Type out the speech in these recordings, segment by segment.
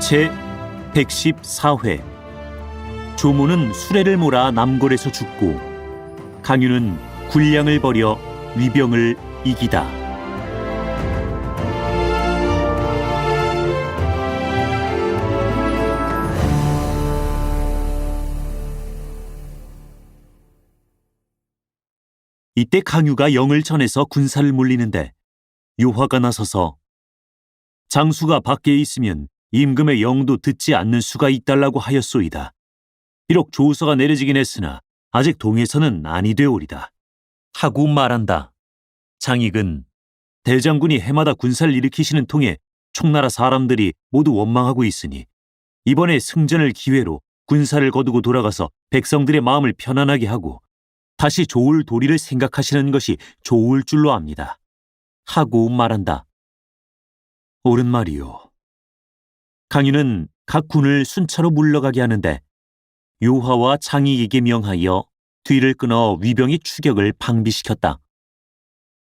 제114회 조모는 수레를 몰아 남골에서 죽고 강유는 군량을 버려 위병을 이기다. 이때 강유가 영을 전해서 군사를 물리는데 요화가 나서서 장수가 밖에 있으면 임금의 영도 듣지 않는 수가 있달라고 하였소이다. 비록 조서가 내려지긴 했으나 아직 동에서는 아니 되오리다. 하고 말한다. 장익은 대장군이 해마다 군사를 일으키시는 통에 총나라 사람들이 모두 원망하고 있으니 이번에 승전을 기회로 군사를 거두고 돌아가서 백성들의 마음을 편안하게 하고 다시 좋을 도리를 생각하시는 것이 좋을 줄로 압니다. 하고 말한다. 옳은 말이요. 강유는 각 군을 순차로 물러가게 하는데 요화와 장익에게 명하여 뒤를 끊어 위병의 추격을 방비시켰다.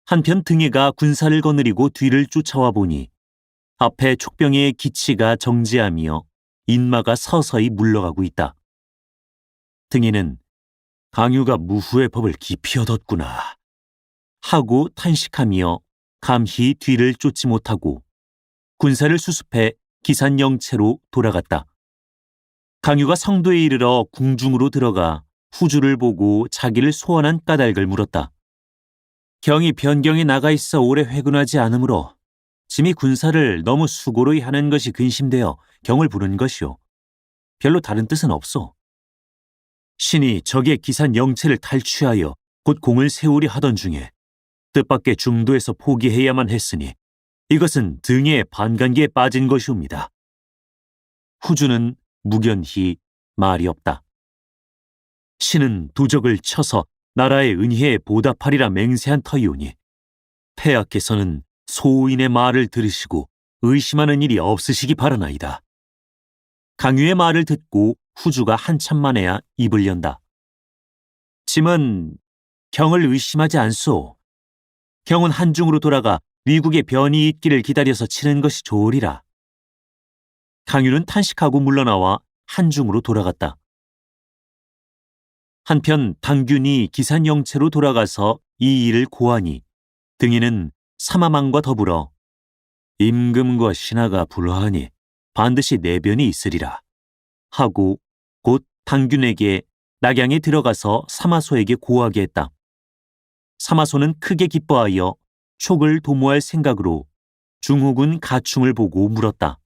한편 등해가 군사를 거느리고 뒤를 쫓아와 보니 앞에 촉병의 기치가 정지하며 인마가 서서히 물러가고 있다. 등해는 강유가 무후의 법을 깊이 얻었구나 하고 탄식하며 감히 뒤를 쫓지 못하고 군사를 수습해 기산영체로 돌아갔다. 강유가 성도에 이르러 궁중으로 들어가 후주를 보고 자기를 소원한 까닭을 물었다. 경이 변경에 나가 있어 오래 회군하지 않으므로 짐이 군사를 너무 수고로이 하는 것이 근심되어 경을 부른 것이오. 별로 다른 뜻은 없소. 신이 적의 기산 영체를 탈취하여 곧 공을 세우려 하던 중에 뜻밖의 중도에서 포기해야만 했으니 이것은 등의 반간기에 빠진 것이옵니다. 후주는 무견히 말이 없다. 신은 도적을 쳐서 나라의 은혜에 보답하리라 맹세한 터이오니 폐하께서는 소인의 말을 들으시고 의심하는 일이 없으시기 바라나이다. 강유의 말을 듣고 후주가 한참 만에야 입을 연다. 짐은 경을 의심하지 않소. 경은 한중으로 돌아가 위국의 변이 있기를 기다려서 치는 것이 좋으리라. 강유는 탄식하고 물러나와 한중으로 돌아갔다. 한편 당균이 기산영체로 돌아가서 이 일을 고하니 등이는 사마망과 더불어 임금과 신하가 불화하니 반드시 내변이 있으리라 하고 곧 당균에게 낙양에 들어가서 사마소에게 고하게 했다. 사마소는 크게 기뻐하여 촉을 도모할 생각으로 중후군 가충을 보고 물었다.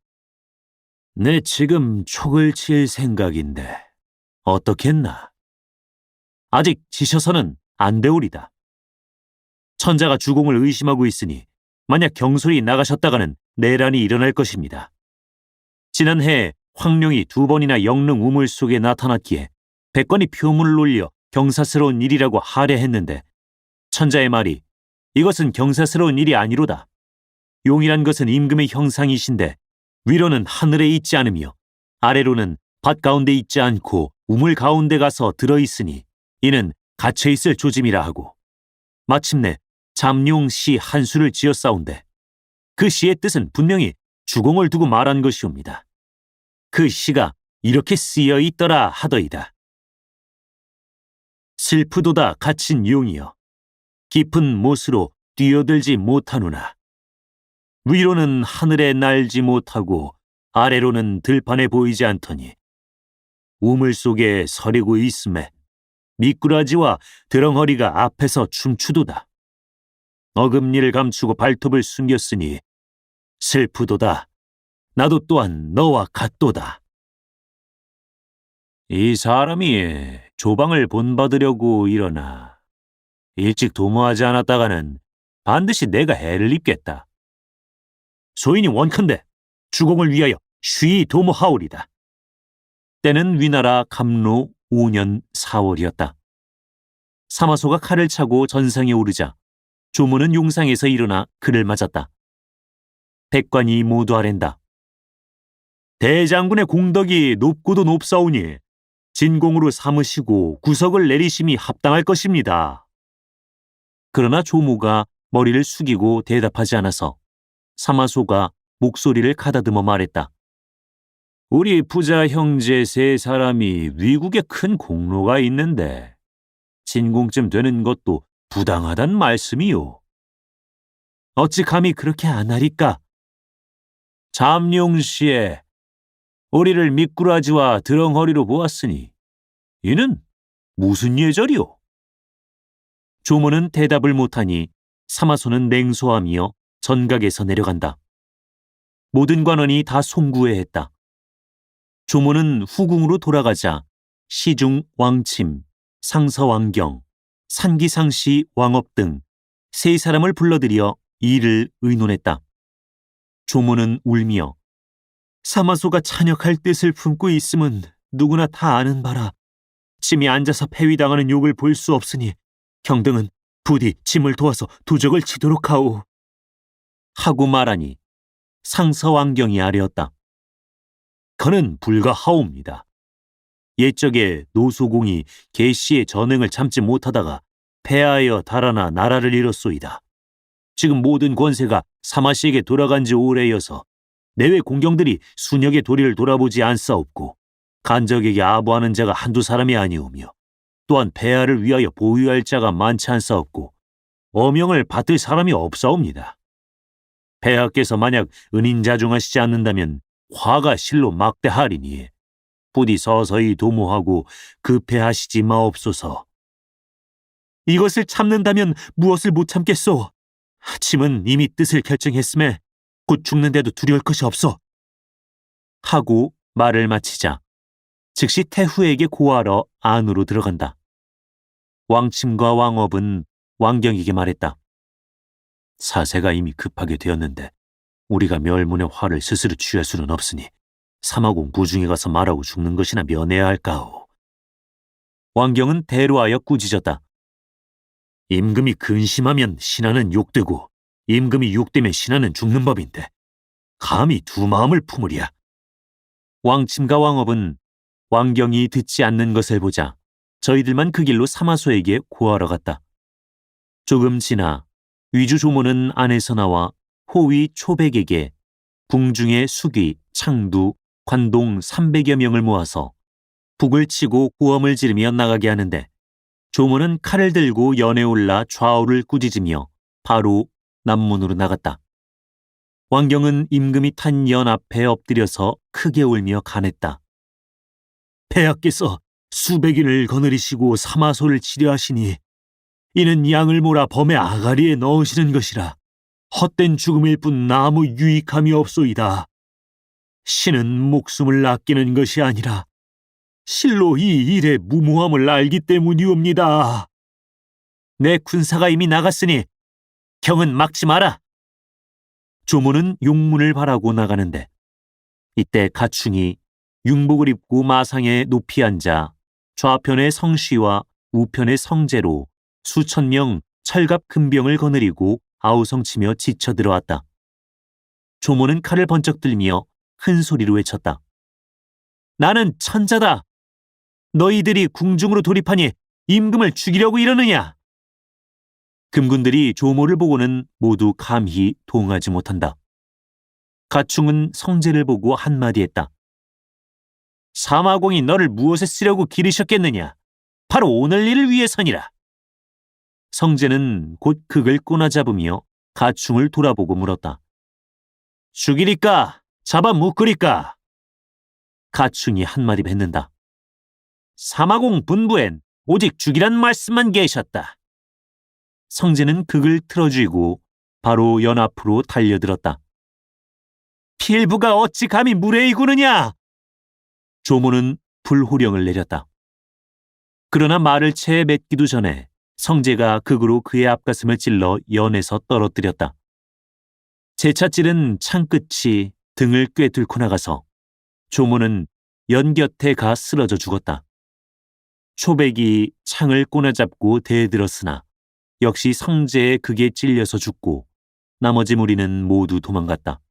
내 지금 촉을 칠 생각인데 어떻겠나? 아직 지셔서는 안 되오리다. 천자가 주공을 의심하고 있으니 만약 경솔이 나가셨다가는 내란이 일어날 것입니다. 지난해 황룡이 2번이나 영릉 우물 속에 나타났기에 백관이 표문을 올려 경사스러운 일이라고 하례했는데 천자의 말이 이것은 경사스러운 일이 아니로다. 용이란 것은 임금의 형상이신데 위로는 하늘에 있지 않으며 아래로는 밭 가운데 있지 않고 우물 가운데 가서 들어있으니 이는 갇혀있을 조짐이라 하고 마침내 잠룡시 한 수를 지었사온데 그 시의 뜻은 분명히 주공을 두고 말한 것이옵니다. 그 시가 이렇게 쓰여 있더라 하더이다. 슬프도다 갇힌 용이여 깊은 못으로 뛰어들지 못하노나 위로는 하늘에 날지 못하고 아래로는 들판에 보이지 않더니 우물 속에 서리고 있음에 미꾸라지와 드렁허리가 앞에서 춤추도다. 어금니를 감추고 발톱을 숨겼으니 슬프도다. 나도 또한 너와 같도다. 이 사람이 조방을 본받으려고 일어나 일찍 도모하지 않았다가는 반드시 내가 해를 입겠다. 소인이 원컨대 주공을 위하여 쉬이 도모하오리다. 때는 위나라 감로 5년 4월이었다. 사마소가 칼을 차고 전상에 오르자 조모는 용상에서 일어나 그를 맞았다. 백관이 모두 아랜다. 대장군의 공덕이 높고도 높사오니 진공으로 삼으시고 구석을 내리심이 합당할 것입니다. 그러나 조모가 머리를 숙이고 대답하지 않아서 사마소가 목소리를 가다듬어 말했다. 우리 부자 형제 세 사람이 위국에 큰 공로가 있는데 진공쯤 되는 것도 부당하단 말씀이요. 어찌 감히 그렇게 안 하리까? 잠룡시에 우리를 미꾸라지와 드렁허리로 보았으니 이는 무슨 예절이오? 조모는 대답을 못하니 사마소는 냉소하며 전각에서 내려간다. 모든 관원이 다 송구해했다. 조모는 후궁으로 돌아가자 시중 왕침, 상서 왕경, 산기상시 왕업 등 세 사람을 불러들여 일을 의논했다. 조모는 울며 사마소가 찬역할 뜻을 품고 있음은 누구나 다 아는 바라. 짐이 앉아서 폐위당하는 욕을 볼 수 없으니 경등은 부디 짐을 도와서 도적을 치도록 하오. 하고 말하니 상서왕경이 아뢰었다. 그는 불가하옵니다. 옛적에 노소공이 계시의 전횡을 참지 못하다가 패하여 달아나 나라를 잃었소이다. 지금 모든 권세가 사마씨에게 돌아간 지 오래여서 내외 공경들이 순역의 도리를 돌아보지 않사옵고 간적에게 아부하는 자가 한두 사람이 아니오며 또한 폐하를 위하여 보유할 자가 많지 않사옵고 어명을 받을 사람이 없사옵니다. 폐하께서 만약 은인자중하시지 않는다면 화가 실로 막대하리니 부디 서서히 도모하고 급해하시지 마옵소서. 이것을 참는다면 무엇을 못 참겠소? 짐은 이미 뜻을 결정했음에 곧 죽는데도 두려울 것이 없어. 하고 말을 마치자 즉시 태후에게 고하러 안으로 들어간다. 왕침과 왕업은 왕경에게 말했다. 사세가 이미 급하게 되었는데 우리가 멸문의 화를 스스로 취할 수는 없으니 사마공 부중에 가서 말하고 죽는 것이나 면해야 할까오. 왕경은 대로하여 꾸짖었다. 임금이 근심하면 신하는 욕되고 임금이 욕되면 신하는 죽는 법인데 감히 두 마음을 품으랴. 왕침과 왕업은 왕경이 듣지 않는 것을 보자 저희들만 그 길로 사마소에게 고하러 갔다. 조금 지나 위주 조모는 안에서 나와 호위 초백에게 궁중의 수기, 창두, 관동 300여 명을 모아서 북을 치고 고함을 지르며 나가게 하는데 조모는 칼을 들고 연에 올라 좌우를 꾸짖으며 바로 남문으로 나갔다. 왕경은 임금이 탄 연 앞에 엎드려서 크게 울며 간했다. 폐하께서 수백인을 거느리시고 사마소를 치려하시니 이는 양을 몰아 범의 아가리에 넣으시는 것이라 헛된 죽음일 뿐 아무 유익함이 없소이다. 신은 목숨을 아끼는 것이 아니라 실로 이 일의 무모함을 알기 때문이옵니다. 내 군사가 이미 나갔으니 경은 막지 마라. 조모는 용문을 바라고 나가는데 이때 가충이 융복을 입고 마상에 높이 앉아 좌편의 성씨와 우편의 성제로 수천 명 철갑 금병을 거느리고 아우성치며 지쳐 들어왔다. 조모는 칼을 번쩍 들며 큰 소리로 외쳤다. 나는 천자다. 너희들이 궁중으로 돌입하니 임금을 죽이려고 이러느냐? 금군들이 조모를 보고는 모두 감히 동하지 못한다. 가충은 성제를 보고 한마디 했다. 사마공이 너를 무엇에 쓰려고 기르셨겠느냐? 바로 오늘 일을 위해서니라. 성제는 곧 극을 꼬나잡으며 가충을 돌아보고 물었다. 죽이리까? 잡아 묶으리까? 가충이 한마디 뱉는다. 사마공 분부엔 오직 죽이란 말씀만 계셨다. 성제는 극을 틀어쥐고 바로 연 앞으로 달려들었다. 필부가 어찌 감히 무례히 구느냐? 조모는 불호령을 내렸다. 그러나 말을 채 맺기도 전에 성제가 극으로 그의 앞가슴을 찔러 연에서 떨어뜨렸다. 재차 찌른 창끝이 등을 꿰뚫고 나가서 조모는 연 곁에 가 쓰러져 죽었다. 초백이 창을 꼬나잡고 대들었으나 역시 성제의 극에 찔려서 죽고 나머지 무리는 모두 도망갔다.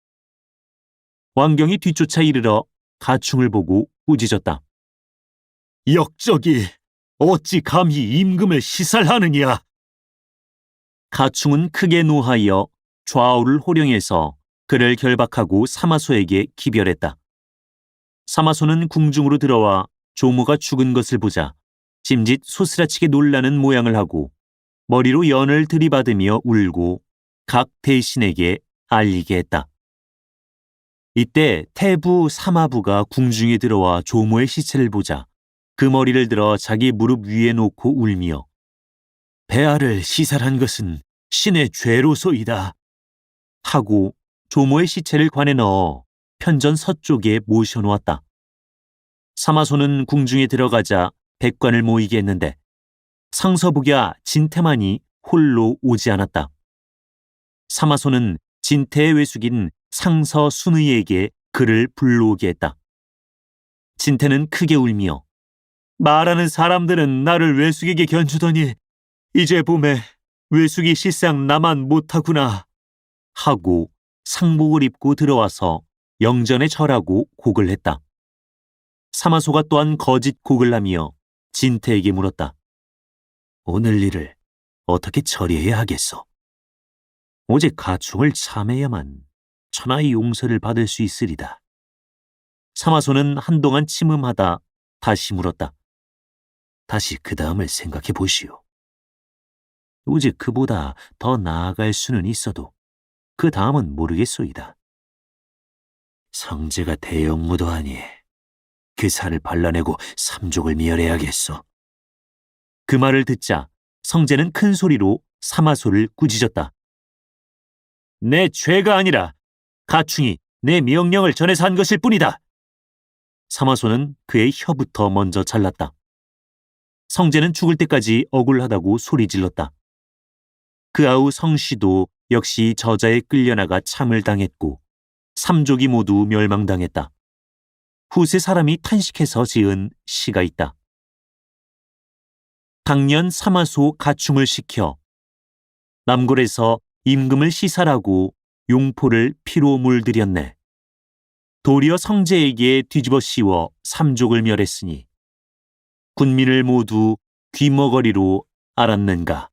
왕경이 뒤쫓아 이르러 가충을 보고 꾸짖었다. 역적이 어찌 감히 임금을 시살하느냐? 가충은 크게 노하여 좌우를 호령해서 그를 결박하고 사마소에게 기별했다. 사마소는 궁중으로 들어와 조모가 죽은 것을 보자 짐짓 소스라치게 놀라는 모양을 하고 머리로 연을 들이받으며 울고 각 대신에게 알리게 했다. 이때 태부 사마부가 궁중에 들어와 조모의 시체를 보자 그 머리를 들어 자기 무릎 위에 놓고 울며 배아를 시살한 것은 신의 죄로소이다 하고 조모의 시체를 관에 넣어 편전 서쪽에 모셔놓았다. 사마소는 궁중에 들어가자 백관을 모이게 했는데 상서부가 진태만이 홀로 오지 않았다. 사마소는 진태의 외숙인 상서 순의에게 그를 불러오게 했다. 진태는 크게 울며 말하는 사람들은 나를 외숙에게 견주더니 이제 봄에 외숙이 실상 나만 못하구나 하고 상복을 입고 들어와서 영전에 절하고 곡을 했다. 사마소가 또한 거짓 곡을 하며 진태에게 물었다. 오늘 일을 어떻게 처리해야 하겠소? 오직 가충을 참해야만 천하의 용서를 받을 수 있으리다. 사마소는 한동안 침음하다 다시 물었다. 다시 그 다음을 생각해 보시오. 오직 그보다 더 나아갈 수는 있어도 그 다음은 모르겠소이다. 성제가 대형무도하니 그 살을 발라내고 삼족을 멸해야겠소. 그 말을 듣자 성제는 큰 소리로 사마소를 꾸짖었다. 내 죄가 아니라 가충이 내 명령을 전해서 한 것일 뿐이다. 사마소는 그의 혀부터 먼저 잘랐다. 성제는 죽을 때까지 억울하다고 소리질렀다. 그 아우 성씨도 역시 저자에 끌려나가 참을 당했고 삼족이 모두 멸망당했다. 후세 사람이 탄식해서 지은 시가 있다. 당년 사마소 가충을 시켜 남골에서 임금을 시살하고 용포를 피로 물들였네. 도리어 성제에게 뒤집어 씌워 삼족을 멸했으니 군민을 모두 귀머거리로 알았는가.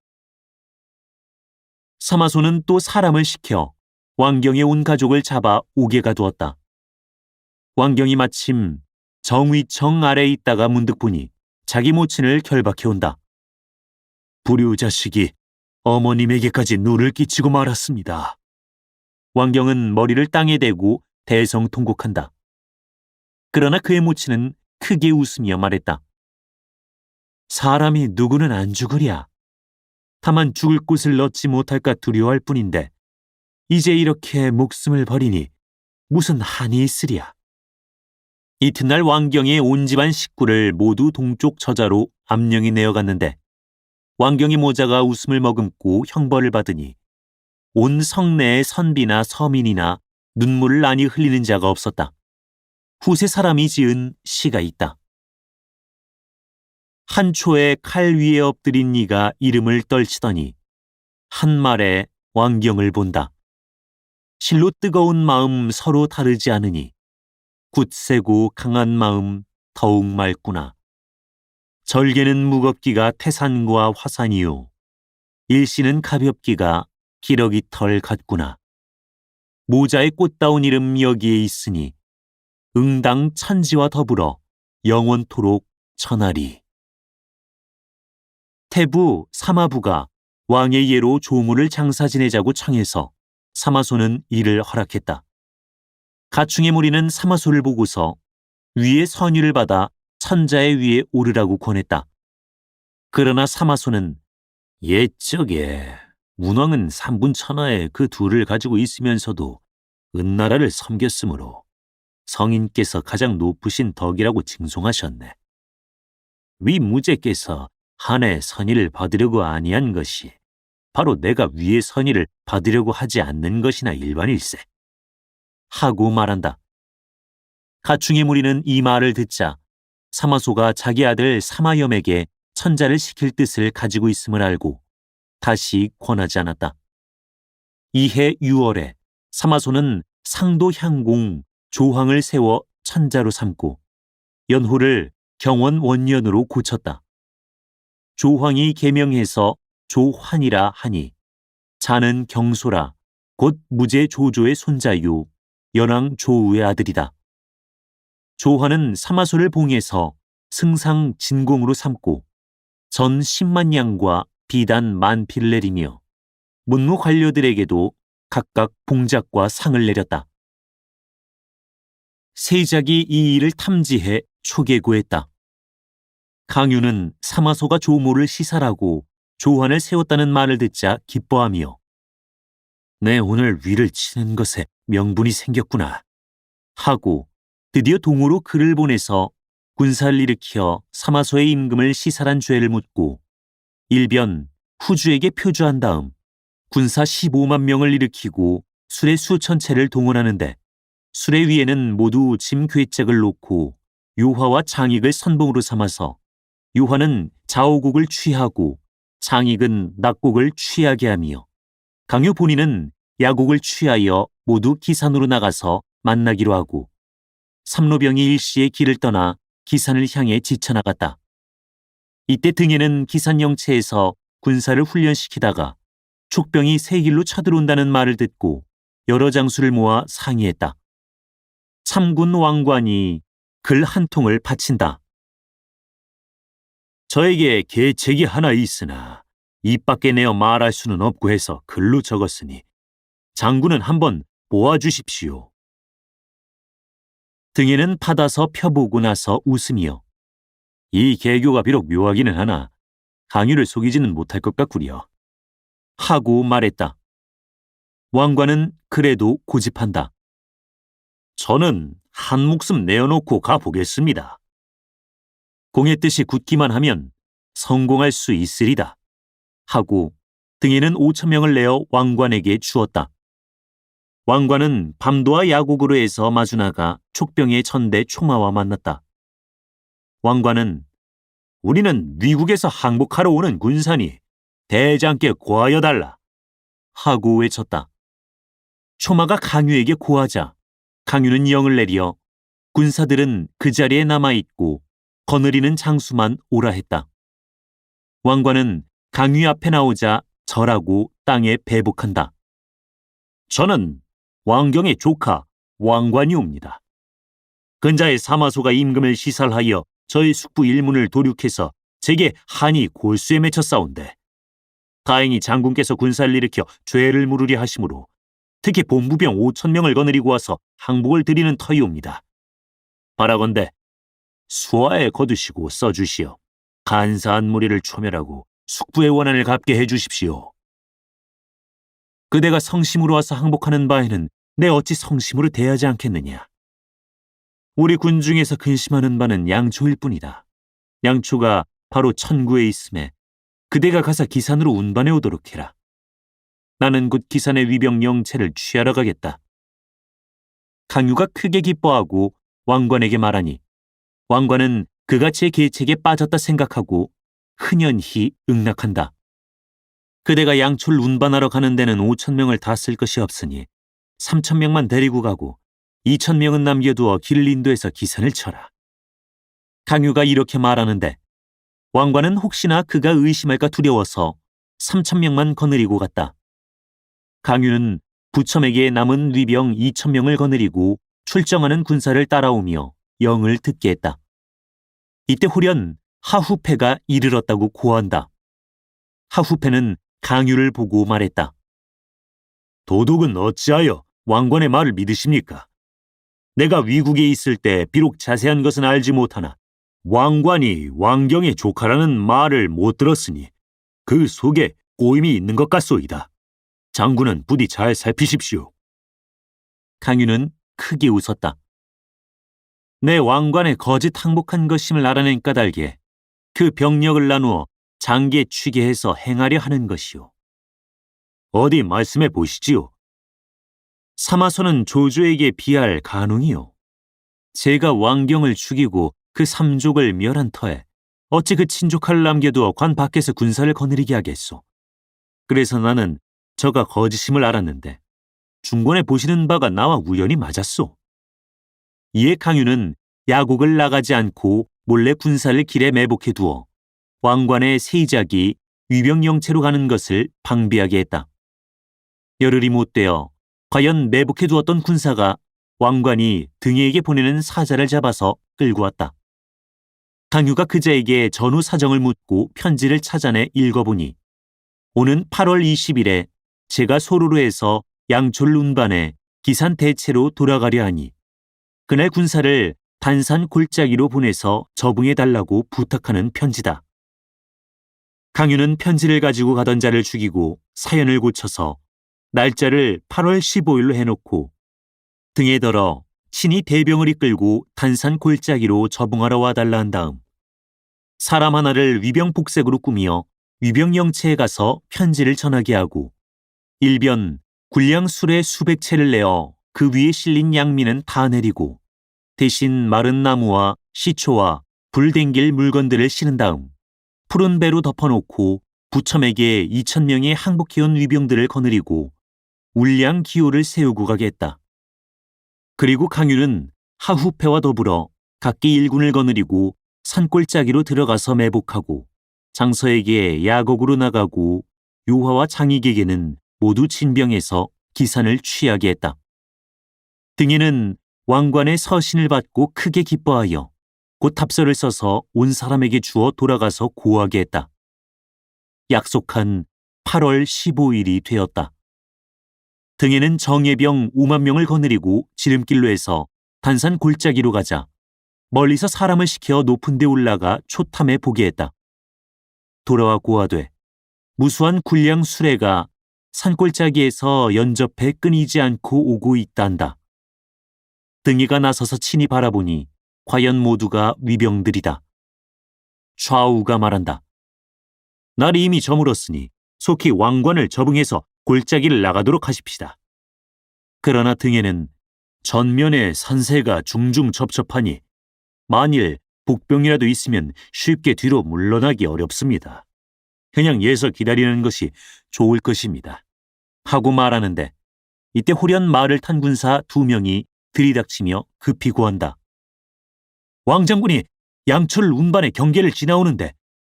사마소는 또 사람을 시켜 왕경의 온 가족을 잡아 옥에 가두었다. 왕경이 마침 정위청 아래에 있다가 문득 보니 자기 모친을 결박해온다. 불효자식이 어머님에게까지 누를 끼치고 말았습니다. 왕경은 머리를 땅에 대고 대성통곡한다. 그러나 그의 모친은 크게 웃으며 말했다. 사람이 누구는 안 죽으랴. 다만 죽을 곳을 얻지 못할까 두려워할 뿐인데 이제 이렇게 목숨을 버리니 무슨 한이 있으랴. 이튿날 왕경의 온 집안 식구를 모두 동쪽 저자로 암령이 내어갔는데 왕경의 모자가 웃음을 머금고 형벌을 받으니 온 성내의 선비나 서민이나 눈물을 많이 흘리는 자가 없었다. 후세 사람이 지은 시가 있다. 한 초에 칼 위에 엎드린 이가 이름을 떨치더니 한 말에 왕경을 본다. 실로 뜨거운 마음 서로 다르지 않으니 굳세고 강한 마음 더욱 맑구나. 절개는 무겁기가 태산과 화산이요 일시는 가볍기가 기러기 털 같구나. 모자의 꽃다운 이름 여기에 있으니 응당 천지와 더불어 영원토록 천하리. 태부 사마부가 왕의 예로 조문을 장사 지내자고 청해서 사마소는 이를 허락했다. 가충의 무리는 사마소를 보고서 위의 선유를 받아 천자의 위에 오르라고 권했다. 그러나 사마소는 옛적에 문왕은 삼분천하에 그 둘을 가지고 있으면서도 은나라를 섬겼으므로 성인께서 가장 높으신 덕이라고 칭송하셨네. 위 무제께서 한해 선의를 받으려고 아니한 것이 바로 내가 위의 선의를 받으려고 하지 않는 것이나 일반일세. 하고 말한다. 가충의 무리는 이 말을 듣자 사마소가 자기 아들 사마염에게 천자를 시킬 뜻을 가지고 있음을 알고 다시 권하지 않았다. 이해 6월에 사마소는 상도 향공 조황을 세워 천자로 삼고 연호를 경원 원년으로 고쳤다. 조황이 계명해서 조환이라 하니 자는 경소라 곧 무제 조조의 손자요 연왕 조우의 아들이다. 조화는 사마소를 봉해서 승상 진공으로 삼고 전 10만 양과 비단 만피를 내리며 문무 관료들에게도 각각 봉작과 상을 내렸다. 세작이 이 일을 탐지해 초계고했다. 강유는 사마소가 조모를 시살하고 조환을 세웠다는 말을 듣자 기뻐하며 내 오늘 위를 치는 것에 명분이 생겼구나 하고 드디어 동으로 글을 보내서 군사를 일으켜 사마소의 임금을 시살한 죄를 묻고 일변 후주에게 표주한 다음 군사 15만 명을 일으키고 수레 수천 채를 동원하는데 수레 위에는 모두 짐 괴짝을 놓고 요화와 장익을 선봉으로 삼아서 요화는 좌우곡을 취하고 장익은 낙곡을 취하게 하며 강유 본인은 야곡을 취하여 모두 기산으로 나가서 만나기로 하고 삼로병이 일시에 길을 떠나 기산을 향해 지쳐나갔다. 이때 등에는 기산 영체에서 군사를 훈련시키다가 촉병이 새 길로 쳐들어온다는 말을 듣고 여러 장수를 모아 상의했다. 참군 왕관이 글 한 통을 바친다. 저에게 계책이 하나 있으나 입 밖에 내어 말할 수는 없고 해서 글로 적었으니 장군은 한번 보아주십시오. 등에는 받아서 펴보고 나서 웃으며 이 계교가 비록 묘하기는 하나 강유를 속이지는 못할 것 같구려 하고 말했다. 왕관은 그래도 고집한다. 저는 한 목숨 내어놓고 가보겠습니다. 공의 뜻이 굳기만 하면 성공할 수 있으리다 하고 등에는 5천 명을 내어 왕관에게 주었다. 왕관은 밤도와 야곡으로 해서 마주나가 촉병의 전대 초마와 만났다. 왕관은 우리는 위국에서 항복하러 오는 군사니 대장께 고하여 달라 하고 외쳤다. 초마가 강유에게 고하자 강유는 영을 내리어 군사들은 그 자리에 남아있고 거느리는 장수만 오라 했다. 왕관은 강유 앞에 나오자 절하고 땅에 배복한다. 저는 왕경의 조카 왕관이옵니다. 근자의 사마소가 임금을 시살하여 저의 숙부 일문을 도륙해서 제게 한이 골수에 맺혀 싸운데 다행히 장군께서 군사를 일으켜 죄를 물으려 하심으로 특히 본부병 5천 명을 거느리고 와서 항복을 드리는 터이옵니다. 바라건대 수하에 거두시고 써주시어 간사한 무리를 초멸하고 숙부의 원한을 갚게 해주십시오. 그대가 성심으로 와서 항복하는 바에는 내 어찌 성심으로 대하지 않겠느냐. 우리 군 중에서 근심하는 바는 양초일 뿐이다. 양초가 바로 천구에 있음에 그대가 가서 기산으로 운반해 오도록 해라. 나는 곧 기산의 위병 영체를 취하러 가겠다. 강유가 크게 기뻐하고 왕관에게 말하니 왕관은 그같이 계책에 빠졌다 생각하고 흔연히 응낙한다. 그대가 양초를 운반하러 가는 데는 5천 명을 다 쓸 것이 없으니 3천 명만 데리고 가고 2천 명은 남겨두어 길을 인도해서 기산을 쳐라. 강유가 이렇게 말하는데 왕관은 혹시나 그가 의심할까 두려워서 3천 명만 거느리고 갔다. 강유는 부첨에게 남은 위병 2천 명을 거느리고 출정하는 군사를 따라오며 영을 듣게 했다. 이때 홀연 하후패가 이르렀다고 고한다. 하후패는 강유를 보고 말했다. 도독은 어찌하여 왕관의 말을 믿으십니까? 내가 위국에 있을 때 비록 자세한 것은 알지 못하나 왕관이 왕경의 조카라는 말을 못 들었으니 그 속에 꼬임이 있는 것 같소이다. 장군은 부디 잘 살피십시오. 강유는 크게 웃었다. 내 왕관의 거짓 항복한 것임을 알아낸 까닭에 그 병력을 나누어 장기에 취게 해서 행하려 하는 것이오. 어디 말씀해 보시지요. 사마소는 조조에게 비할 간웅이요. 제가 왕경을 죽이고 그 삼족을 멸한 터에 어찌 그 친족할 남겨두어 관 밖에서 군사를 거느리게 하겠소. 그래서 나는 저가 거짓임을 알았는데 중권에 보시는 바가 나와 우연히 맞았소. 이에 강유는 야곡을 나가지 않고 몰래 군사를 길에 매복해 두어 왕관의 세작이 위병영체로 가는 것을 방비하게 했다. 열흘이 못되어 과연 매복해 두었던 군사가 왕관이 등에게 보내는 사자를 잡아서 끌고 왔다. 강유가 그자에게 전후 사정을 묻고 편지를 찾아내 읽어보니 오는 8월 20일에 제가 소로로에서 양철 운반에 기산 대체로 돌아가려 하니 그날 군사를 단산 골짜기로 보내서 접응해달라고 부탁하는 편지다. 강유는 편지를 가지고 가던 자를 죽이고 사연을 고쳐서 날짜를 8월 15일로 해놓고 등에 덜어 친히 대병을 이끌고 단산 골짜기로 접응하러 와달라 한 다음 사람 하나를 위병 복색으로 꾸미어 위병 영체에 가서 편지를 전하게 하고 일변 군량 수레 수백 채를 내어 그 위에 실린 양미는 다 내리고 대신 마른 나무와 시초와 불 댕길 물건들을 실은 다음 푸른 배로 덮어놓고 부첨에게 2,000명의 항복해온 위병들을 거느리고 울량 기호를 세우고 가겠다. 그리고 강유는 하후패와 더불어 각기 일군을 거느리고 산골짜기로 들어가서 매복하고 장서에게 야곡으로 나가고 요하와 장익에게는 모두 진병해서 기산을 취하게 했다. 등에는 왕관의 서신을 받고 크게 기뻐하여 곧 답서를 써서 온 사람에게 주어 돌아가서 고하게 했다. 약속한 8월 15일이 되었다. 등에는 정예병 5만 명을 거느리고 지름길로 해서 단산 골짜기로 가자 멀리서 사람을 시켜 높은 데 올라가 초탐해 보게 했다. 돌아와 고하되 무수한 군량 수레가 산골짜기에서 연접해 끊이지 않고 오고 있단다. 등이가 나서서 친히 바라보니 과연 모두가 위병들이다. 좌우가 말한다. 날이 이미 저물었으니 속히 왕관을 접응해서 골짜기를 나가도록 하십시다. 그러나 등에는 전면에 산세가 중중 접접하니 만일 복병이라도 있으면 쉽게 뒤로 물러나기 어렵습니다. 그냥 예서 기다리는 것이 좋을 것입니다. 하고 말하는데 이때 호련 말을 탄 군사 2명이 들이닥치며 급히 고한다. 왕장군이 양철 운반의 경계를 지나오는데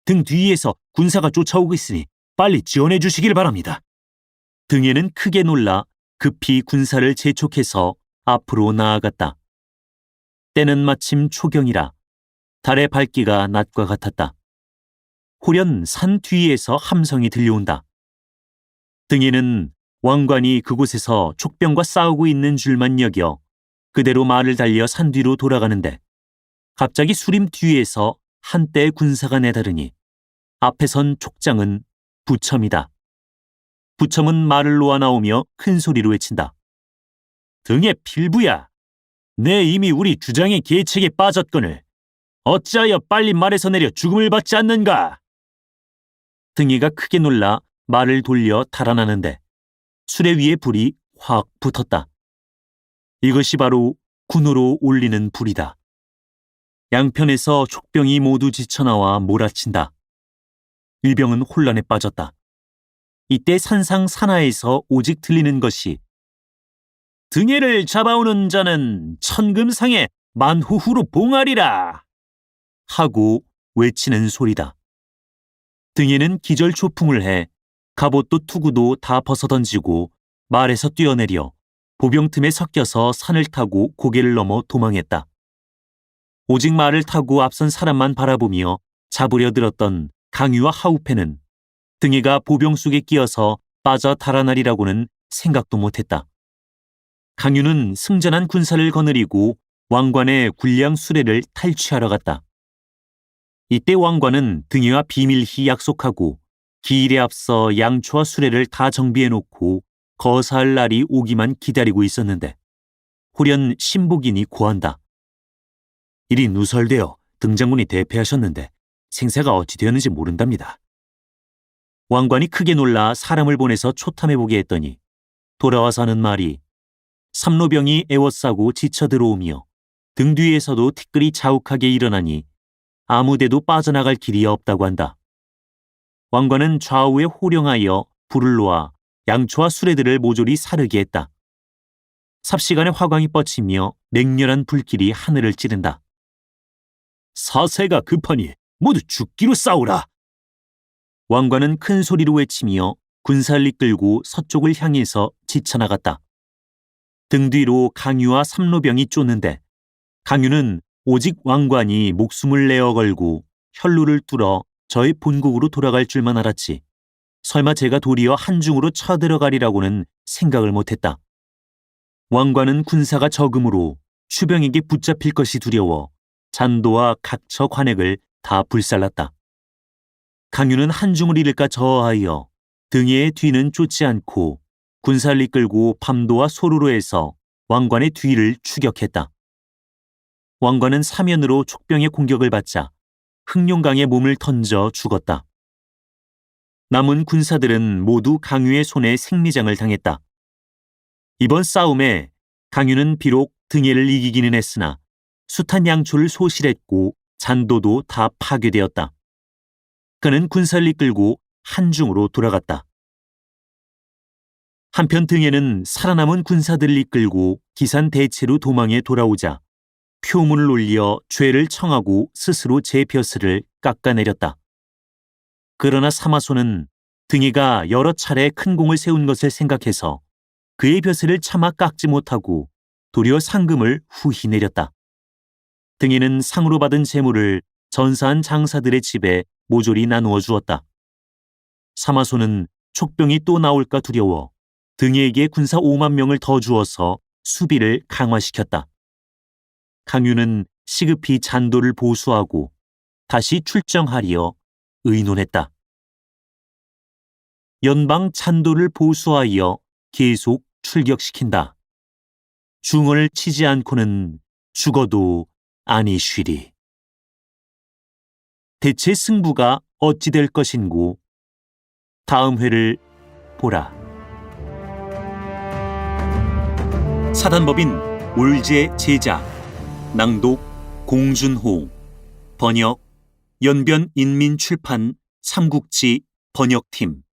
등 뒤에서 군사가 쫓아오고 있으니 빨리 지원해 주시길 바랍니다. 등에는 크게 놀라 급히 군사를 재촉해서 앞으로 나아갔다. 때는 마침 초경이라 달의 밝기가 낮과 같았다. 호련 산 뒤에서 함성이 들려온다. 등에는 왕관이 그곳에서 촉병과 싸우고 있는 줄만 여겨 그대로 말을 달려 산 뒤로 돌아가는데 갑자기 수림 뒤에서 한때의 군사가 내다르니 앞에 선 촉장은 부첨이다. 부첨은 말을 놓아 나오며 큰 소리로 외친다. 등의 필부야! 내 이미 우리 주장의 계책에 빠졌거늘 어찌하여 빨리 말에서 내려 죽음을 받지 않는가? 등이가 크게 놀라 말을 돌려 달아나는데 수레 위에 불이 확 붙었다. 이것이 바로 군으로 올리는 불이다. 양편에서 촉병이 모두 지쳐나와 몰아친다. 일병은 혼란에 빠졌다. 이때 산상 산하에서 오직 들리는 것이 등에를 잡아오는 자는 천금상에 만후후로 봉하리라 하고 외치는 소리다. 등에는 기절초풍을 해 갑옷도 투구도 다 벗어던지고 말에서 뛰어내려 보병 틈에 섞여서 산을 타고 고개를 넘어 도망했다. 오직 말을 타고 앞선 사람만 바라보며 잡으려 들었던 강유와 하우페는 등이가 보병 속에 끼어서 빠져 달아나리라고는 생각도 못했다. 강유는 승전한 군사를 거느리고 왕관의 군량 수레를 탈취하러 갔다. 이때 왕관은 등이와 비밀히 약속하고 기일에 앞서 양초와 수레를 다 정비해놓고 거사할 날이 오기만 기다리고 있었는데 호련 신복인이 고한다. 일이 누설되어 등장군이 대패하셨는데 생사가 어찌 되었는지 모른답니다. 왕관이 크게 놀라 사람을 보내서 초탐해보게 했더니 돌아와서 하는 말이 삼로병이 애워싸고 지쳐 들어오며 등 뒤에서도 티끌이 자욱하게 일어나니 아무데도 빠져나갈 길이 없다고 한다. 왕관은 좌우에 호령하여 불을 놓아 양초와 수레들을 모조리 사르게 했다. 삽시간에 화광이 뻗치며 맹렬한 불길이 하늘을 찌른다. 사세가 급하니 모두 죽기로 싸우라. 왕관은 큰 소리로 외치며 군사를 이끌고 서쪽을 향해서 지쳐나갔다. 등 뒤로 강유와 삼로병이 쫓는데 강유는 오직 왕관이 목숨을 내어 걸고 혈루를 뚫어 저의 본국으로 돌아갈 줄만 알았지. 설마 제가 도리어 한중으로 쳐들어가리라고는 생각을 못했다. 왕관은 군사가 적으므로 추병에게 붙잡힐 것이 두려워 잔도와 각처 관액을 다 불살랐다. 강유는 한중을 잃을까 저하여 등의 뒤는 쫓지 않고 군사를 이끌고 밤도와 소루로에서 왕관의 뒤를 추격했다. 왕관은 사면으로 촉병의 공격을 받자 흑룡강에 몸을 던져 죽었다. 남은 군사들은 모두 강유의 손에 생리장을 당했다. 이번 싸움에 강유는 비록 등해를 이기기는 했으나 숱한 양초를 소실했고 잔도도 다 파괴되었다. 그는 군사를 이끌고 한중으로 돌아갔다. 한편 등해는 살아남은 군사들을 이끌고 기산 대체로 도망에 돌아오자 표문을 올려 죄를 청하고 스스로 제 벼슬을 깎아내렸다. 그러나 사마소는 등해가 여러 차례 큰 공을 세운 것을 생각해서 그의 벼슬을 차마 깎지 못하고 도리어 상금을 후히 내렸다. 등해는 상으로 받은 재물을 전사한 장사들의 집에 모조리 나누어 주었다. 사마소는 촉병이 또 나올까 두려워 등해에게 군사 5만 명을 더 주어서 수비를 강화시켰다. 강유는 시급히 잔도를 보수하고 다시 출정하리어 의논했다. 연방 잔도를 보수하여 계속 출격시킨다. 중언을 치지 않고는 죽어도 아니 쉬리. 대체 승부가 어찌 될 것인고 다음 회를 보라. 사단법인 올제 제작 낭독 공준호 번역 연변인민출판 삼국지 번역팀